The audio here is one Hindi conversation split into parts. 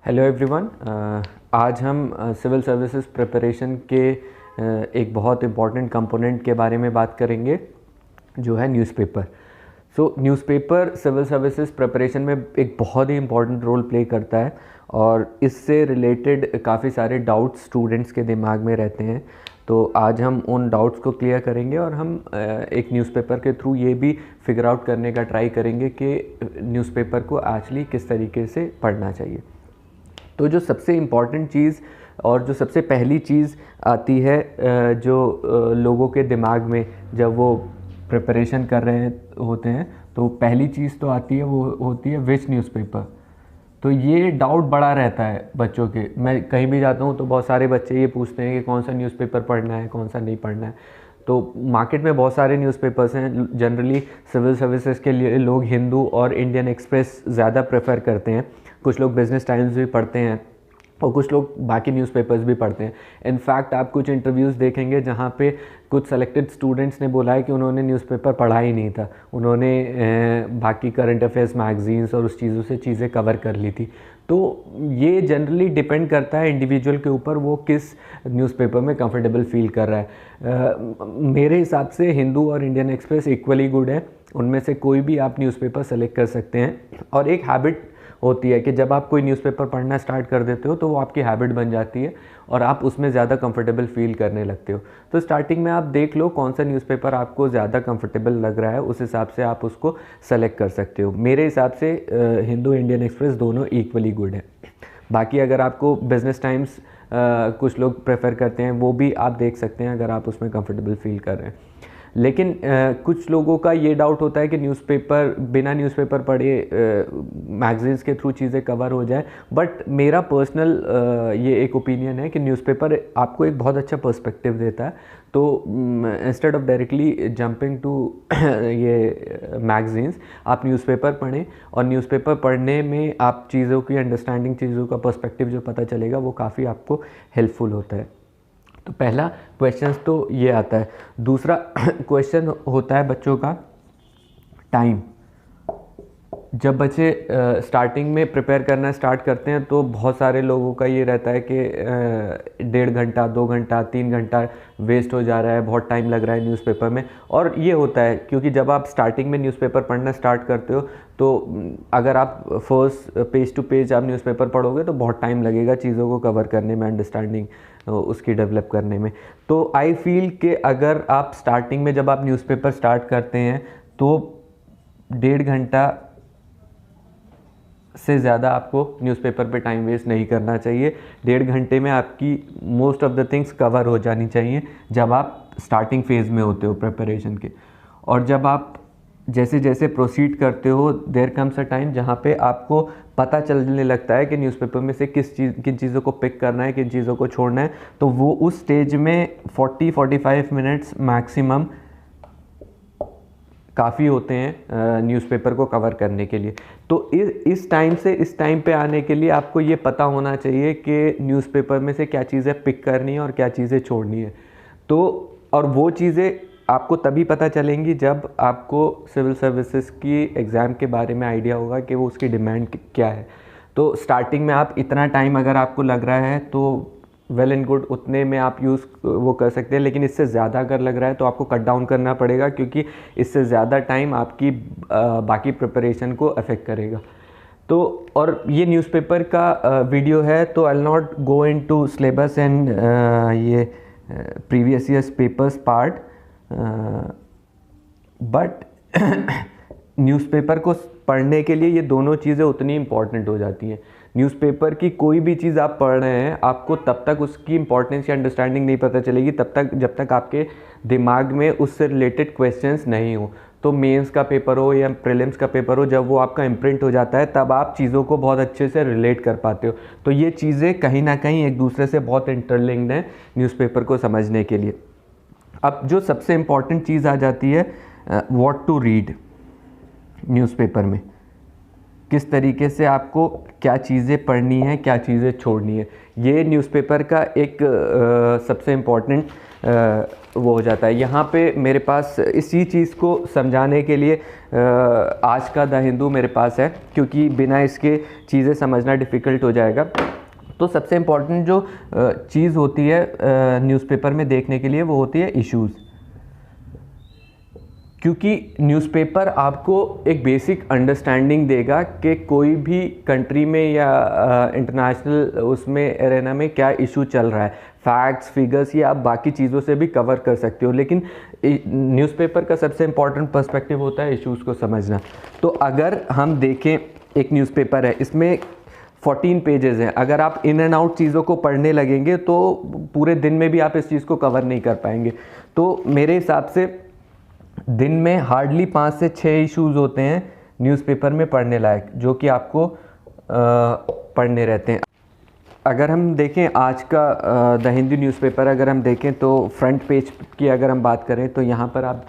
Hello everyone. आज हम सिविल सर्विसेज प्रिपरेशन के एक बहुत इम्पॉर्टेंट कंपोनेंट के बारे में बात करेंगे जो है newspaper. Newspaper civil services preparation में एक बहुत ही इम्पॉर्टेंट रोल प्ले करता है और इससे रिलेटेड काफ़ी सारे डाउट्स स्टूडेंट्स के दिमाग में रहते हैं। तो आज हम उन डाउट्स को क्लियर करेंगे और हम एक न्यूज़पेपर के थ्रू ये भी फिगर आउट करने का ट्राई करेंगे कि न्यूज़पेपर को एक्चुअली किस तरीके से पढ़ना चाहिए। तो जो सबसे इम्पॉर्टेंट चीज़ और जो सबसे पहली चीज़ आती है जो लोगों के दिमाग में जब वो प्रिपरेशन कर रहे होते हैं, तो पहली चीज़ तो आती है, वो होती है विच न्यूज़पेपर। तो ये डाउट बड़ा रहता है बच्चों के। मैं कहीं भी जाता हूँ तो बहुत सारे बच्चे ये पूछते हैं कि कौन सा न्यूज़पेपर पढ़ना है, कौन सा नहीं पढ़ना है। तो मार्केट में बहुत सारे न्यूज़पेपर्स हैं। जनरली सिविल सर्विसेज के लिए लोग हिंदू और इंडियन एक्सप्रेस ज़्यादा प्रेफर करते हैं। कुछ लोग बिजनेस टाइम्स भी पढ़ते हैं और कुछ लोग बाकी न्यूज़पेपर्स भी पढ़ते हैं। इनफैक्ट आप कुछ इंटरव्यूज़ देखेंगे जहाँ पे कुछ सेलेक्टेड स्टूडेंट्स ने बोला है कि उन्होंने न्यूज़पेपर पढ़ा ही नहीं था, उन्होंने बाकी करंट अफेयर्स मैगजीन्स और उस चीज़ों से चीज़ें कवर कर ली थी। तो ये जनरली डिपेंड करता है इंडिविजुअल के ऊपर, वो किस न्यूज़पेपर में कंफर्टेबल फील कर रहा है। मेरे हिसाब से हिंदू और इंडियन एक्सप्रेस इक्वली गुड है, उनमें से कोई भी आप न्यूज़पेपर सेलेक्ट कर सकते हैं। और एक हैबिट होती है कि जब आप कोई न्यूज़पेपर पढ़ना स्टार्ट कर देते हो तो वो आपकी हैबिट बन जाती है और आप उसमें ज़्यादा कंफर्टेबल फील करने लगते हो। तो स्टार्टिंग में आप देख लो कौन सा न्यूज़पेपर आपको ज़्यादा कंफर्टेबल लग रहा है, उस हिसाब से आप उसको सेलेक्ट कर सकते हो। मेरे हिसाब से हिंदू इंडियन एक्सप्रेस दोनों इक्वली गुड है। बाकी अगर आपको बिजनेस टाइम्स कुछ लोग प्रेफर करते हैं, वो भी आप देख सकते हैं अगर आप उसमें कंफर्टेबल फील कर रहे हैं। लेकिन कुछ लोगों का ये डाउट होता है कि न्यूज़पेपर बिना न्यूज़पेपर पढ़े मैगजीन्स के थ्रू चीज़ें कवर हो जाए। बट मेरा पर्सनल ये एक ओपिनियन है कि न्यूज़पेपर आपको एक बहुत अच्छा पर्सपेक्टिव देता है। तो instead of directly jumping to ये मैगजीन्स, आप न्यूज़पेपर पढ़ें और न्यूज़पेपर पढ़ने में आप चीज़ों की अंडरस्टैंडिंग, चीज़ों का पर्सपेक्टिव जो पता चलेगा वो काफ़ी आपको हेल्पफुल होता है। तो पहला क्वेश्चन तो ये आता है। दूसरा क्वेश्चन होता है बच्चों का टाइम। जब बच्चे स्टार्टिंग में प्रिपेयर करना स्टार्ट करते हैं तो बहुत सारे लोगों का ये रहता है कि 1.5 घंटा, 2 घंटा, 3 घंटा वेस्ट हो जा रहा है, बहुत टाइम लग रहा है न्यूज़पेपर में। और ये होता है क्योंकि जब आप स्टार्टिंग में न्यूज़पेपर पढ़ना स्टार्ट करते हो तो अगर आप फर्स्ट पेज टू पेज आप न्यूज़पेपर पढ़ोगे तो बहुत टाइम लगेगा चीज़ों को कवर करने में, अंडरस्टैंडिंग उसकी डेवलप करने में। तो आई फील कि अगर आप स्टार्टिंग में जब आप न्यूज़पेपर स्टार्ट करते हैं तो 1.5 घंटा से ज़्यादा आपको न्यूज़पेपर पे टाइम वेस्ट नहीं करना चाहिए। 1.5 घंटे में आपकी most of the things cover हो जानी चाहिए जब आप स्टार्टिंग फेज़ में होते हो प्रिपरेशन के। और जब आप जैसे जैसे प्रोसीड करते हो, देयर कम्स अ टाइम जहाँ पे आपको पता चलने लगता है कि न्यूज़पेपर में से किन चीज़ों को पिक करना है, किन चीज़ों को छोड़ना है। तो वो उस स्टेज में 40-45 मिनट्स मैक्सिमम काफ़ी होते हैं न्यूज़पेपर को कवर करने के लिए। तो इस टाइम से इस टाइम पे आने के लिए आपको ये पता होना चाहिए कि न्यूज़पेपर में से क्या चीज़ें पिक करनी है और क्या चीज़ें छोड़नी है। तो और वो चीज़ें आपको तभी पता चलेंगी जब आपको सिविल सर्विसेज की एग्ज़ाम के बारे में आइडिया होगा कि वो उसकी डिमांड क्या है। तो स्टार्टिंग में आप इतना टाइम अगर आपको लग रहा है तो वेल एंड गुड, उतने में आप यूज़ वो कर सकते हैं। लेकिन इससे ज़्यादा अगर लग रहा है तो आपको कट डाउन करना पड़ेगा, क्योंकि इससे ज़्यादा टाइम आपकी बाकी प्रिपरेशन को अफेक्ट करेगा। तो और ये न्यूज़पेपर का वीडियो है, तो I will not go into syllabus and ये previous years papers part, but newspaper को पढ़ने के लिए ये दोनों चीज़ें उतनी इम्पॉर्टेंट हो जाती हैं। न्यूज़पेपर की कोई भी चीज़ आप पढ़ रहे हैं, आपको तब तक उसकी इंपॉर्टेंस या अंडरस्टैंडिंग नहीं पता चलेगी तब तक जब तक आपके दिमाग में उससे रिलेटेड क्वेश्चंस नहीं हो। तो मेंस का पेपर हो या प्रीलिम्स का पेपर हो, जब वो आपका इम्प्रिंट हो जाता है तब आप चीज़ों को बहुत अच्छे से रिलेट कर पाते हो। तो ये चीज़ें कहीं ना कहीं एक दूसरे से बहुत इंटरलिंक्ड हैं न्यूज़पेपर को समझने के लिए। अब जो सबसे इम्पॉर्टेंट चीज़ आ जाती है, व्हाट टू रीड न्यूज़पेपर में। किस तरीके से आपको क्या चीज़ें पढ़नी है, क्या चीज़ें छोड़नी है, ये न्यूज़पेपर का एक सबसे इम्पॉर्टेंट वो हो जाता है। यहाँ पे मेरे पास इसी चीज़ को समझाने के लिए आज का द हिंदू मेरे पास है, क्योंकि बिना इसके चीज़ें समझना डिफ़िकल्ट हो जाएगा। तो सबसे इम्पॉर्टेंट जो चीज़ होती है न्यूज़पेपर में देखने के लिए वो होती है इश्यूज़, क्योंकि न्यूज़पेपर आपको एक बेसिक अंडरस्टैंडिंग देगा कि कोई भी कंट्री में या इंटरनेशनल उसमें एरेना में क्या इशू चल रहा है। फैक्ट्स, फिगर्स ये आप बाकी चीज़ों से भी कवर कर सकते हो, लेकिन न्यूज़पेपर का सबसे इम्पॉर्टेंट पर्सपेक्टिव होता है इश्यूज़ को समझना। तो अगर हम देखें, एक न्यूज़पेपर है, इसमें 14 पेजेस हैं। अगर आप इन एंड आउट चीज़ों को पढ़ने लगेंगे तो पूरे दिन में भी आप इस चीज़ को कवर नहीं कर पाएंगे। तो मेरे हिसाब से दिन में हार्डली 5 से 6 इश्यूज़ होते हैं न्यूज़पेपर में पढ़ने लायक, जो कि आपको पढ़ने रहते हैं। अगर हम देखें आज का द हिंदू न्यूज़पेपर, अगर हम देखें तो फ्रंट पेज की अगर हम बात करें तो यहाँ पर आप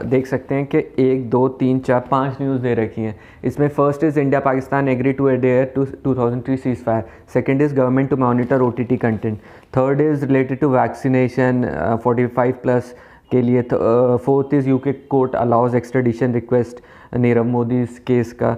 देख सकते हैं कि 1 2 3 4 5 न्यूज़ दे रखी हैं। इसमें first is India Pakistan agree to adhere to 2003 cease fire, second is government to monitor OTT content, third is related to vaccination 45+ के लिए, fourth is UK court allows extradition request Nirav Modi case का,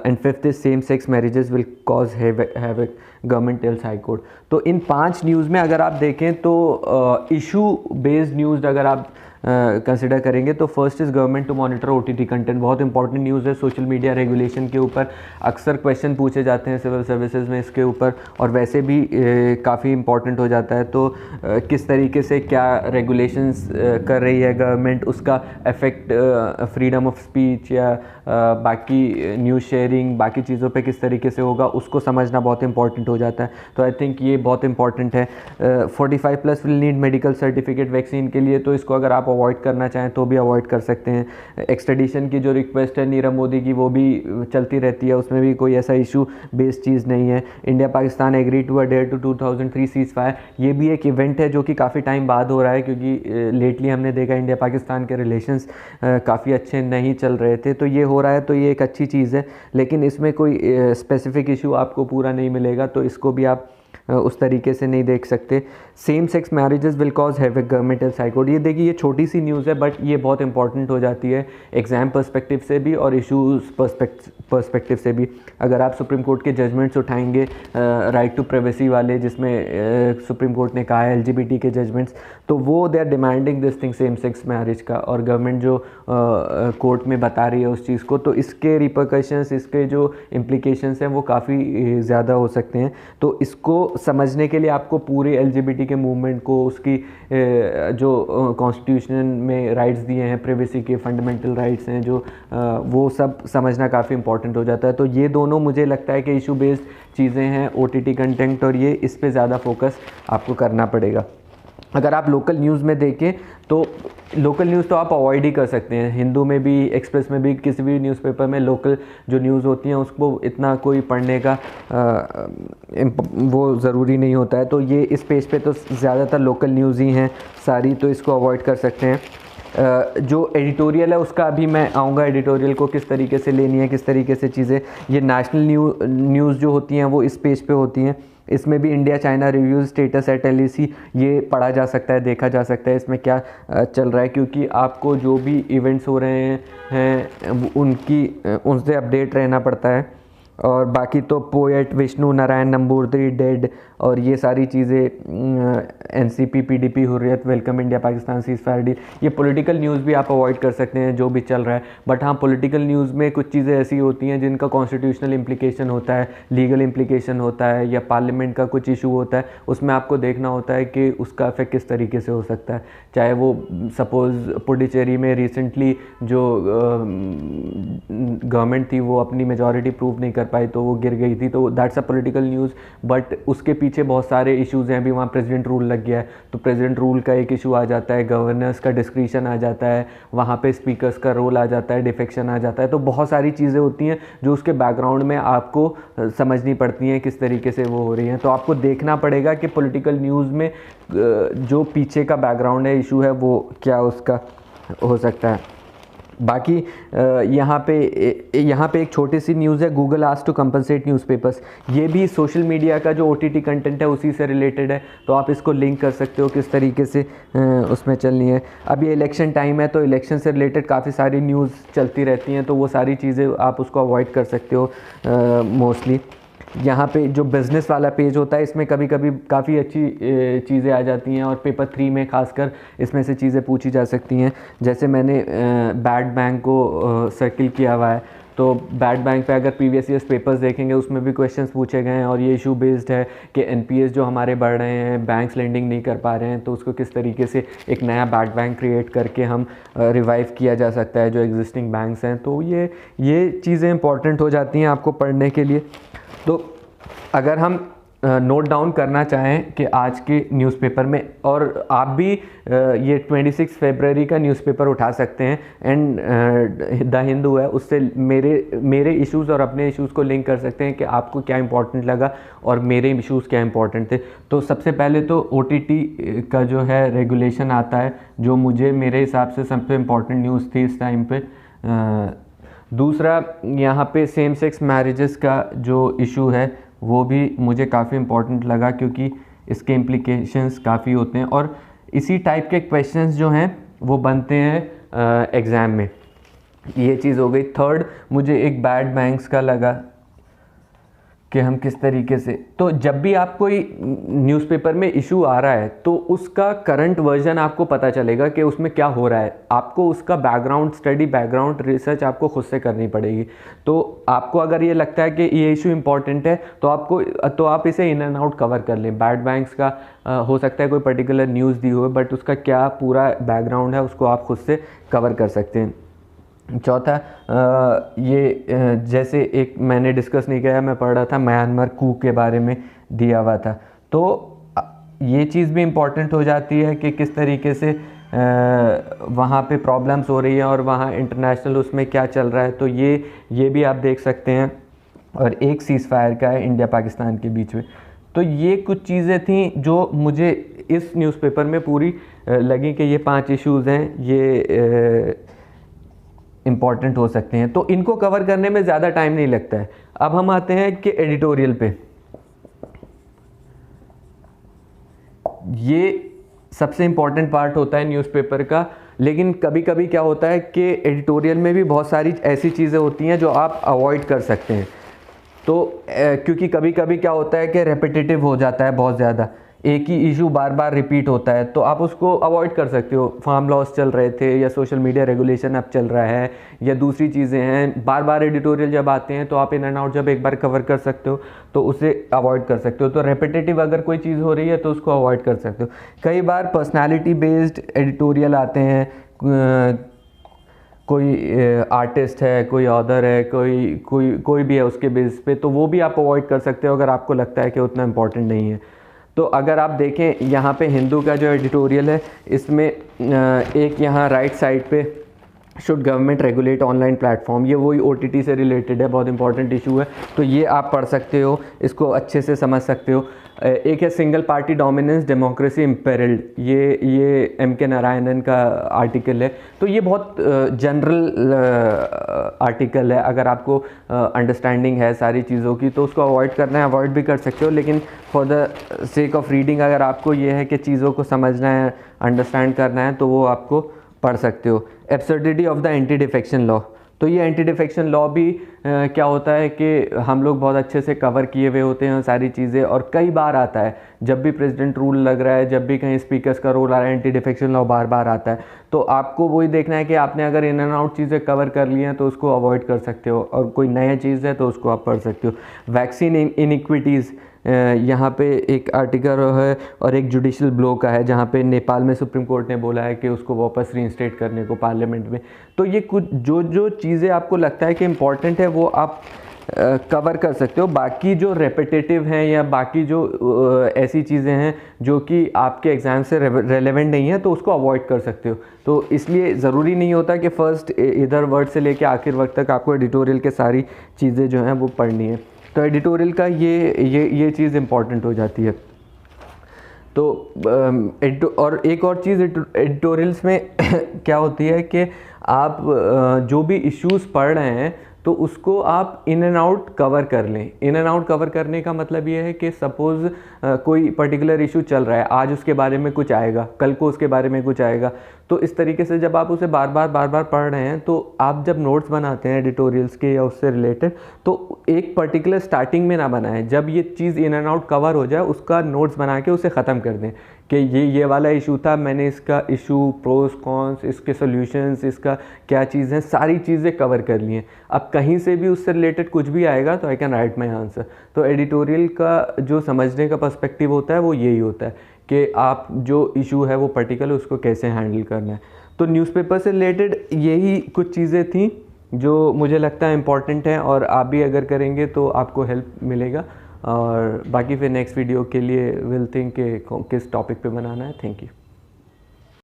and fifth is same sex marriages will cause havoc, government tells high court. तो इन 5 न्यूज़ में अगर आप देखें तो इशू बेस्ड न्यूज़ अगर आप कंसिडर करेंगे तो first is government to monitor OTT content, बहुत इंपॉर्टेंट न्यूज़ है। सोशल मीडिया रेगुलेशन के ऊपर अक्सर क्वेश्चन पूछे जाते हैं सिविल सर्विसेज में इसके ऊपर, और वैसे भी काफ़ी इंपॉर्टेंट हो जाता है। तो किस तरीके से क्या रेगुलेशंस कर रही है गवर्नमेंट, उसका इफ़ेक्ट फ्रीडम ऑफ स्पीच या बाकी न्यूज़ शेयरिंग बाकी चीज़ों पे किस तरीके से होगा, उसको समझना बहुत इंपॉर्टेंट हो जाता है। तो आई थिंक ये बहुत इंपॉर्टेंट है। 45+ will need medical certificate vaccine के लिए, तो इसको अगर आप अवॉइड करना चाहें तो भी अवॉइड कर सकते हैं। एक्सट्रेडिशन की जो रिक्वेस्ट है नीरव मोदी की वो भी चलती रहती है, उसमें भी कोई ऐसा इशू बेस्ड चीज़ नहीं है। India Pakistan agree to adhere to 2003 seize fire, ये भी एक इवेंट है जो कि काफ़ी टाइम बाद हो रहा है, क्योंकि लेटली हमने देखा इंडिया पाकिस्तान के रिलेशंस काफ़ी अच्छे नहीं चल रहे थे। तो ये हो रहा है तो ये एक अच्छी चीज़ है, लेकिन इसमें कोई स्पेसिफिक इशू आपको पूरा नहीं मिलेगा, तो इसको भी आप उस तरीके से नहीं देख सकते। Same sex marriages will cause havoc, government tells high court, ये देखिए ये छोटी सी न्यूज़ है बट ये बहुत इंपॉर्टेंट हो जाती है एग्ज़ाम पर्सपेक्टिव से भी और इश्यूज़ पर्सपेक्टिव से भी। अगर आप सुप्रीम कोर्ट के जजमेंट्स उठाएंगे राइट टू प्राइवेसी वाले, जिसमें सुप्रीम कोर्ट ने कहा है LGBT के जजमेंट्स, तो वो they are demanding this thing same sex marriage का, और गवर्नमेंट जो कोर्ट में बता रही है उस चीज़ को, तो इसके रिपरकशंस, इसके जो इम्प्लीकेशंस हैं वो काफ़ी ज़्यादा हो सकते हैं। तो इसको समझने के लिए आपको पूरे LGBT के मूवमेंट को, उसकी जो कॉन्स्टिट्यूशन में राइट्स दिए हैं, प्राइवेसी के फंडामेंटल राइट्स हैं जो, वो सब समझना काफ़ी इंपॉर्टेंट हो जाता है। तो ये दोनों मुझे लगता है कि इशू बेस्ड चीज़ें हैं, OTT कंटेंट, और ये इस पे ज़्यादा फोकस आपको करना पड़ेगा। अगर आप लोकल न्यूज़ में देखें तो लोकल न्यूज़ तो आप अवॉइड ही कर सकते हैं, हिंदू में भी, एक्सप्रेस में भी, किसी भी न्यूज़पेपर में लोकल जो न्यूज़ होती हैं उसको इतना कोई पढ़ने का वो ज़रूरी नहीं होता है। तो ये इस पेज पे तो ज़्यादातर लोकल न्यूज़ ही हैं सारी, तो इसको अवॉइड कर सकते हैं। जो एडिटोरियल है उसका अभी मैं आऊँगा, एडिटोरियल को किस तरीके से लेनी है, किस तरीके से चीज़ें, ये नेशनल न्यूज़ जो होती हैं वो इस पेज पे होती हैं। इसमें भी India China reviews status at LAC ये पढ़ा जा सकता है, देखा जा सकता है इसमें क्या चल रहा है, क्योंकि आपको जो भी इवेंट्स हो रहे हैं उनसे अपडेट रहना पड़ता है। और बाकी तो पोएट विष्णु नारायण नंबूदरी डेड, और ये सारी चीज़ें NCP PDP Hurriyat welcome India Pakistan cease fire deal, ये पॉलिटिकल न्यूज़ भी आप अवॉइड कर सकते हैं जो भी चल रहा है। बट हाँ, पॉलिटिकल न्यूज़ में कुछ चीज़ें ऐसी होती हैं जिनका कॉन्स्टिट्यूशनल इम्प्लीकेशन होता है, लीगल इम्प्लीकेशन होता है, या पार्लियामेंट का कुछ इशू होता है, उसमें आपको देखना होता है कि उसका इफेक्ट किस तरीके से हो सकता है। चाहे वो सपोज़ पुडुचेरी में रिसेंटली जो गवर्नमेंट थी वो अपनी मेजॉरिटी प्रूव नहीं कर पाई तो वो गिर गई थी, तो that's a political news, but उसके पीछे बहुत सारे इश्यूज़ हैं। अभी वहाँ प्रेसिडेंट रूल लग गया है, तो प्रेसिडेंट रूल का एक इशू आ जाता है, गवर्नर्स का डिस्क्रिशन आ जाता है, वहाँ पे स्पीकर्स का रोल आ जाता है, डिफेक्शन आ जाता है। तो बहुत सारी चीज़ें होती हैं जो उसके बैकग्राउंड में आपको समझनी पड़ती हैं किस तरीके से वो हो रही हैं। तो आपको देखना पड़ेगा कि पॉलिटिकल न्यूज़ में जो पीछे का बैकग्राउंड है, इशू है, वो क्या उसका हो सकता है। बाकी यहाँ पे एक छोटी सी न्यूज़ है, Google asked to compensate newspapers. ये भी सोशल मीडिया का जो OTT कंटेंट है उसी से रिलेटेड है, तो आप इसको लिंक कर सकते हो किस तरीके से उसमें चलनी है। अब ये इलेक्शन टाइम है, तो इलेक्शन से रिलेटेड काफ़ी सारी न्यूज़ चलती रहती हैं, तो वो सारी चीज़ें आप उसको अवॉइड कर सकते हो मोस्टली। यहाँ पे जो बिज़नेस वाला पेज होता है, इसमें कभी कभी काफ़ी अच्छी चीज़ें आ जाती हैं, और पेपर 3 में खासकर इसमें से चीज़ें पूछी जा सकती हैं। जैसे मैंने बैड बैंक को सर्किल किया हुआ है, तो बैड बैंक पे अगर प्रीवियस ईयर्स पेपर्स देखेंगे उसमें भी क्वेश्चंस पूछे गए हैं, और ये इशू बेस्ड है कि NPS जो हमारे बढ़ रहे हैं, बैंक्स लेंडिंग नहीं कर पा रहे हैं, तो उसको किस तरीके से एक नया बैड बैंक क्रिएट करके हम रिवाइव किया जा सकता है जो एग्जिस्टिंग बैंक्स हैं। तो ये चीज़ें इंपॉर्टेंट हो जाती हैं आपको पढ़ने के लिए। तो अगर हम नोट डाउन करना चाहें कि आज के न्यूज़पेपर में, और आप भी ये 26 फरवरी का न्यूज़पेपर उठा सकते हैं, एंड द हिंदू है, उससे मेरे इश्यूज़ और अपने इश्यूज़ को लिंक कर सकते हैं कि आपको क्या इंपॉर्टेंट लगा और मेरे इश्यूज़ क्या इंपॉर्टेंट थे। तो सबसे पहले तो OTT का जो है रेगुलेशन आता है, जो मेरे हिसाब से सबसे इम्पॉर्टेंट न्यूज़ थी इस टाइम पे। दूसरा, यहाँ पे सेम सेक्स मैरिजेस का जो इशू है वो भी मुझे काफ़ी इम्पोर्टेंट लगा, क्योंकि इसके इम्प्लीकेशंस काफ़ी होते हैं, और इसी टाइप के क्वेश्चंस जो हैं वो बनते हैं एग्ज़ाम में। ये चीज़ हो गई। थर्ड, मुझे एक बैड बैंक्स का लगा कि हम किस तरीके से, तो जब भी आप कोई न्यूज़पेपर में इशू आ रहा है तो उसका करंट वर्जन आपको पता चलेगा कि उसमें क्या हो रहा है। आपको उसका बैकग्राउंड स्टडी, बैकग्राउंड रिसर्च आपको खुद से करनी पड़ेगी। तो आपको अगर ये लगता है कि ये इशू इंपॉर्टेंट है तो आप इसे इन एंड आउट कवर कर लें। बैड बैंक्स का हो सकता है कोई पर्टिकुलर न्यूज़ दी हो, बट उसका क्या पूरा बैकग्राउंड है उसको आप खुद से कवर कर सकते हैं। चौथा, जैसे एक मैंने डिस्कस नहीं किया, मैं पढ़ रहा था म्यांमार कू के बारे में दिया हुआ था, तो ये चीज़ भी इम्पॉर्टेंट हो जाती है कि किस तरीके से वहाँ पे प्रॉब्लम्स हो रही हैं और वहाँ इंटरनेशनल उसमें क्या चल रहा है, तो ये भी आप देख सकते हैं। और एक सीज़ फायर का है इंडिया पाकिस्तान के बीच में। तो ये कुछ चीज़ें थी जो मुझे इस न्यूज़पेपर में पूरी लगी कि ये 5 इश्यूज़ हैं, ये इम्पॉर्टेंट हो सकते हैं, तो इनको कवर करने में ज़्यादा टाइम नहीं लगता है। अब हम आते हैं कि एडिटोरियल पे। ये सबसे इम्पॉर्टेंट पार्ट होता है न्यूज़पेपर का, लेकिन कभी कभी क्या होता है कि एडिटोरियल में भी बहुत सारी ऐसी चीज़ें होती हैं जो आप अवॉइड कर सकते हैं। तो क्योंकि कभी कभी क्या होता है कि रेपिटेटिव हो जाता है, बहुत ज़्यादा एक ही इशू बार बार रिपीट होता है, तो आप उसको अवॉइड कर सकते हो। फार्म लॉस चल रहे थे, या सोशल मीडिया रेगुलेशन अब चल रहा है, या दूसरी चीज़ें हैं, बार बार एडिटोरियल जब आते हैं तो आप इन एंड आउट जब एक बार कवर कर सकते हो तो उसे अवॉइड कर सकते हो। तो रेपिटेटिव अगर कोई चीज़ हो रही है तो उसको अवॉइड कर सकते हो। कई बार पर्सनैलिटी बेस्ड एडिटोरियल आते हैं, कोई आर्टिस्ट है, कोई ऑथर है, कोई भी है उसके बेस पे, तो वो भी आप अवॉइड कर सकते हो अगर आपको लगता है कि उतना इम्पोर्टेंट नहीं है। तो अगर आप देखें यहाँ पे हिंदू का जो एडिटोरियल है, इसमें एक यहाँ राइट साइड पे should government regulate online platform, ये वही OTT से रिलेटेड है, बहुत इंपॉर्टेंट इशू है, तो ये आप पढ़ सकते हो, इसको अच्छे से समझ सकते हो। एक है सिंगल पार्टी डोमिनेंस डेमोक्रेसी इम्पेरिल्ड, ये MK नारायणन का आर्टिकल है। तो ये बहुत जनरल आर्टिकल है, अगर आपको अंडरस्टैंडिंग है सारी चीज़ों की तो उसको अवॉइड करना है, अवॉइड भी कर सकते हो, लेकिन for the sake of reading अगर आपको ये है कि चीज़ों को समझना है, अंडरस्टैंड करना है, तो वो आपको पढ़ सकते हो। Absurdity of the anti defection law, तो ये एंटी डिफेक्शन लॉ भी क्या होता है कि हम लोग बहुत अच्छे से कवर किए हुए होते हैं सारी चीज़ें, और कई बार आता है जब भी प्रेसिडेंट रूल लग रहा है, जब भी कहीं स्पीकर्स का रोल आ रहा है, एंटी डिफेक्शन लॉ बार बार आता है। तो आपको वही देखना है कि आपने अगर इन एंड आउट चीज़ें कवर कर ली हैं तो उसको अवॉइड कर सकते हो, और कोई नया चीज़ है तो उसको आप पढ़ सकते हो। वैक्सीन इनइक्विटीज़, यहाँ पे एक आर्टिकल है, और एक जुडिशल ब्लो का है जहाँ पे नेपाल में सुप्रीम कोर्ट ने बोला है कि उसको वापस रीइंस्टेट करने को पार्लियामेंट में। तो ये कुछ जो चीज़ें आपको लगता है कि इम्पॉर्टेंट है वो आप कवर कर सकते हो। बाकी जो रेपिटेटिव हैं या बाकी जो ऐसी चीज़ें हैं जो कि आपके एग्ज़ाम से रेलेवेंट नहीं है तो उसको अवॉइड कर सकते हो। तो इसलिए ज़रूरी नहीं होता कि फ़र्स्ट इधर वर्ड से लेके आखिर वक्त तक आपको एडिटोरियल के सारी चीज़ें जो हैं वो पढ़नी है। तो एडिटोरियल का ये चीज़ इम्पॉर्टेंट हो जाती है। और एक और चीज़ एडिटोरियल्स में क्या होती है कि आप जो भी इश्यूज़ पढ़ रहे हैं तो उसको आप इन एंड आउट कवर कर लें। इन एंड आउट कवर करने का मतलब ये है कि सपोज़ कोई पर्टिकुलर इशू चल रहा है, आज उसके बारे में कुछ आएगा, कल को उसके बारे में कुछ आएगा, तो इस तरीके से जब आप उसे बार बार पढ़ रहे हैं तो आप जब नोट्स बनाते हैं एडिटोरियल्स के या उससे रिलेटेड, तो एक पर्टिकुलर स्टार्टिंग में ना बनाएं, जब ये चीज़ इन एंड आउट कवर हो जाए उसका नोट्स बना के उसे ख़त्म कर दें कि ये वाला इशू था, मैंने इसका इशू, प्रोस कॉन्स, इसके सॉल्यूशंस, इसका क्या चीज़ है, सारी चीज़ें कवर कर ली हैं। अब कहीं से भी उससे रिलेटेड कुछ भी आएगा तो I can write my answer. तो एडिटोरियल का जो समझने का पर्सपेक्टिव होता है वो यही होता है कि आप जो इशू है वो पर्टिकुलर उसको कैसे हैंडल करना है। तो न्यूज़पेपर से रिलेटेड यही कुछ चीज़ें थी जो मुझे लगता है इम्पॉर्टेंट है, और आप भी अगर करेंगे तो आपको हेल्प मिलेगा। और बाकी फिर नेक्स्ट वीडियो के लिए विल थिंक किस टॉपिक पे बनाना है। Thank you.